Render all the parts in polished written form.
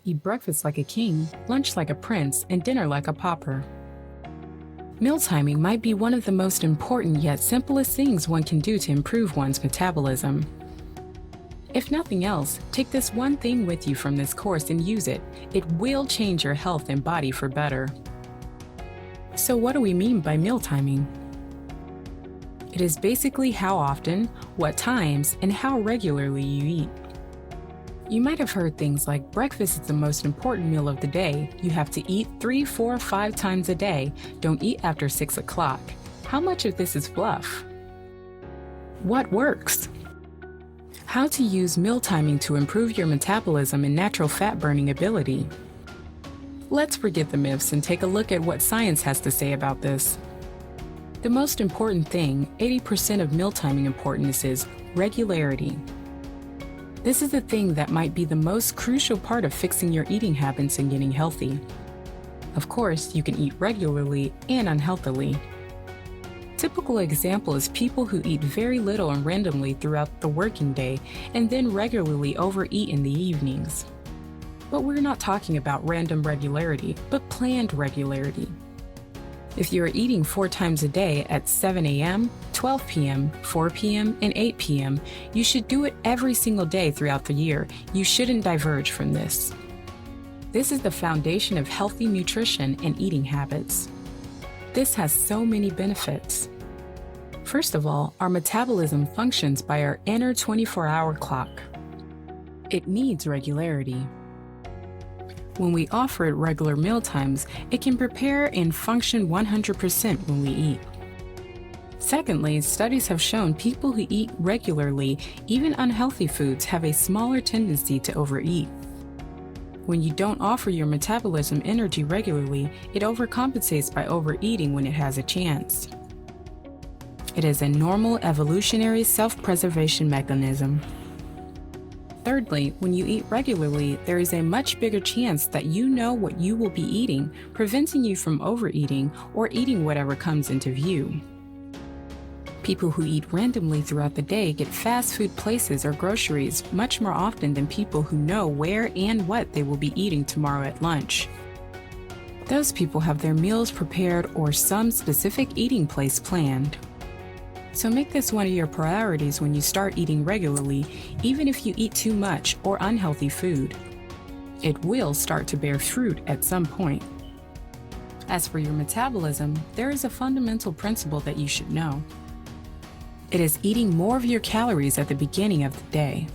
Eat breakfast like a king, lunch like a prince, and dinner like a pauper. Meal timing might be one of the most important yet simplest things one can do to improve one's metabolism. If nothing else, take this one thing with you from this course and use it. It will change your health and body for better. So what do we mean by meal timing? It is basically how often, what times, and how regularly you eat. You might have heard things like breakfast is the most important meal of the day. You have to eat 3, 4, 5 times a day. Don't eat after 6 o'clock. How much of this is fluff? What works? How to use meal timing to improve your metabolism and natural fat burning ability. Let's forget the myths and take a look at what science has to say about this. The most important thing, 80% of meal timing importance, is regularity. This is the thing that might be the most crucial part of fixing your eating habits and getting healthy. Of course, you can eat regularly and unhealthily. Typical example is people who eat very little and randomly throughout the working day and then regularly overeat in the evenings. But we're not talking about random regularity, but planned regularity. If you are eating 4 times a day at 7 a.m., 12 p.m., 4 p.m., and 8 p.m., you should do it every single day throughout the year. You shouldn't diverge from this. This is the foundation of healthy nutrition and eating habits. This has so many benefits. First of all, our metabolism functions by our inner 24-hour clock. It needs regularity. When we offer it regular meal times, it can prepare and function 100% when we eat. Secondly, studies have shown people who eat regularly, even unhealthy foods, have a smaller tendency to overeat. When you don't offer your metabolism energy regularly, it overcompensates by overeating when it has a chance. It is a normal evolutionary self-preservation mechanism. Thirdly, when you eat regularly, there is a much bigger chance that you know what you will be eating, preventing you from overeating or eating whatever comes into view. People who eat randomly throughout the day get fast food places or groceries much more often than people who know where and what they will be eating tomorrow at lunch. Those people have their meals prepared or some specific eating place planned. So make this one of your priorities when you start eating regularly, even if you eat too much or unhealthy food. It will start to bear fruit at some point. As for your metabolism, there is a fundamental principle that you should know. It is eating more of your calories at the beginning of the day.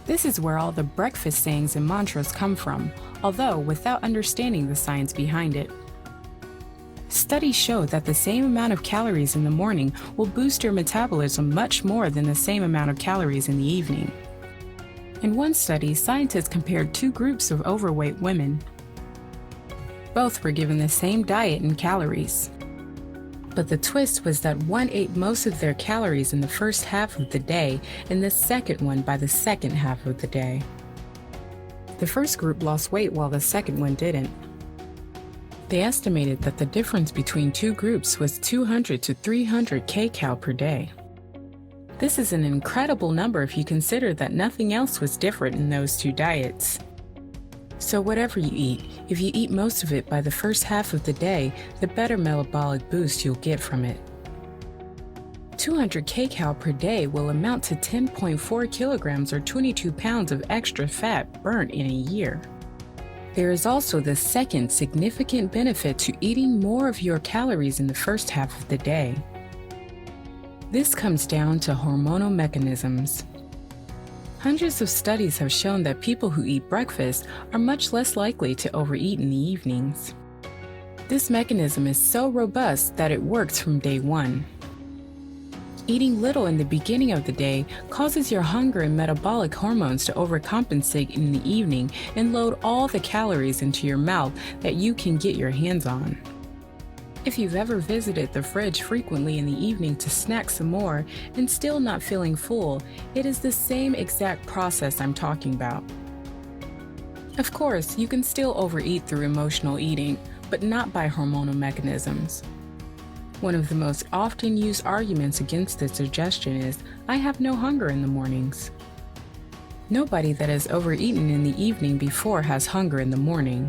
This is where all the breakfast sayings and mantras come from, although without understanding the science behind it. Studies show that the same amount of calories in the morning will boost your metabolism much more than the same amount of calories in the evening. In one study, scientists compared 2 groups of overweight women. Both were given the same diet and calories. But the twist was that one ate most of their calories in the first half of the day and the second one by the second half of the day. The first group lost weight while the second one didn't. They estimated that the difference between 2 groups was 200 to 300 kcal per day. This is an incredible number if you consider that nothing else was different in those 2 diets. So whatever you eat, if you eat most of it by the first half of the day, the better metabolic boost you'll get from it. 200 kcal per day will amount to 10.4 kilograms or 22 pounds of extra fat burnt in a year. There is also the second significant benefit to eating more of your calories in the first half of the day. This comes down to hormonal mechanisms. Hundreds of studies have shown that people who eat breakfast are much less likely to overeat in the evenings. This mechanism is so robust that it works from day one. Eating little in the beginning of the day causes your hunger and metabolic hormones to overcompensate in the evening and load all the calories into your mouth that you can get your hands on. If you've ever visited the fridge frequently in the evening to snack some more and still not feeling full, it is the same exact process I'm talking about. Of course, you can still overeat through emotional eating, but not by hormonal mechanisms. One of the most often used arguments against this suggestion is, "I have no hunger in the mornings." Nobody that has overeaten in the evening before has hunger in the morning.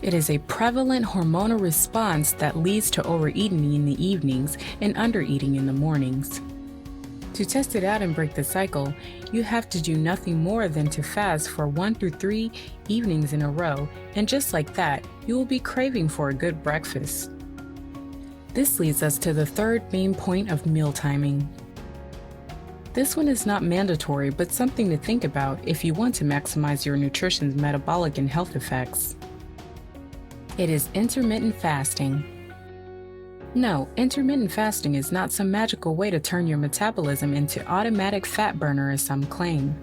It is a prevalent hormonal response that leads to overeating in the evenings and undereating in the mornings. To test it out and break the cycle, you have to do nothing more than to fast for 1 through 3 evenings in a row, and just like that, you will be craving for a good breakfast. This leads us to the third main point of meal timing. This one is not mandatory, but something to think about if you want to maximize your nutrition's metabolic and health effects. It is intermittent fasting. No, intermittent fasting is not some magical way to turn your metabolism into automatic fat burner as some claim.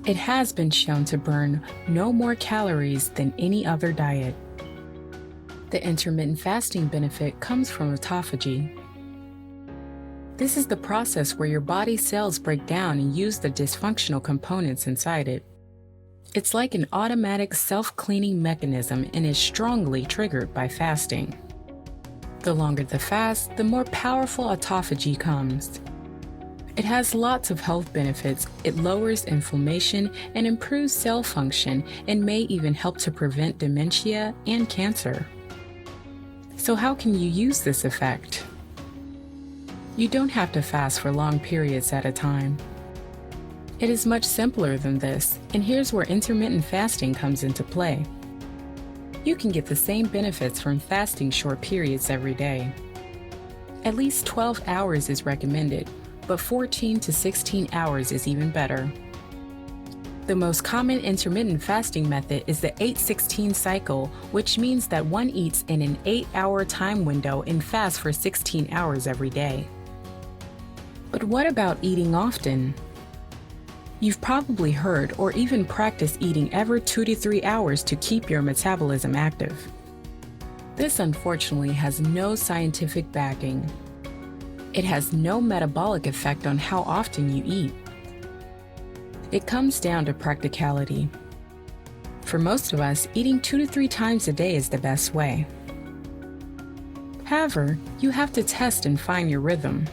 It has been shown to burn no more calories than any other diet. The intermittent fasting benefit comes from autophagy. This is the process where your body cells break down and use the dysfunctional components inside it. It's like an automatic self-cleaning mechanism and is strongly triggered by fasting. The longer the fast, the more powerful autophagy comes. It has lots of health benefits. It lowers inflammation and improves cell function and may even help to prevent dementia and cancer. So how can you use this effect? You don't have to fast for long periods at a time. It is much simpler than this, and here's where intermittent fasting comes into play. You can get the same benefits from fasting short periods every day. At least 12 hours is recommended, but 14 to 16 hours is even better. The most common intermittent fasting method is the 8-16 cycle, which means that one eats in an 8-hour time window and fasts for 16 hours every day. But what about eating often? You've probably heard or even practiced eating every 2 to 3 hours to keep your metabolism active. This unfortunately has no scientific backing. It has no metabolic effect on how often you eat. It comes down to practicality. For most of us, eating 2 to 3 times a day is the best way. However, you have to test and find your rhythm.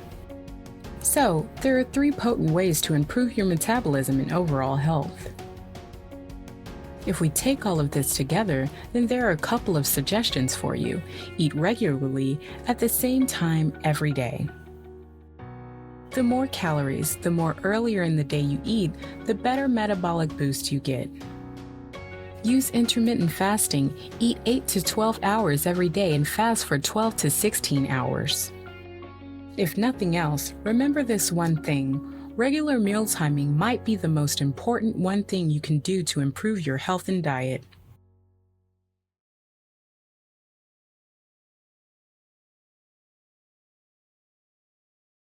So, there are 3 potent ways to improve your metabolism and overall health. If we take all of this together, then there are a couple of suggestions for you. Eat regularly at the same time every day. The more calories, the more earlier in the day you eat, the better metabolic boost you get. Use intermittent fasting. Eat 8 to 12 hours every day and fast for 12 to 16 hours. If nothing else, remember this one thing. Regular meal timing might be the most important one thing you can do to improve your health and diet.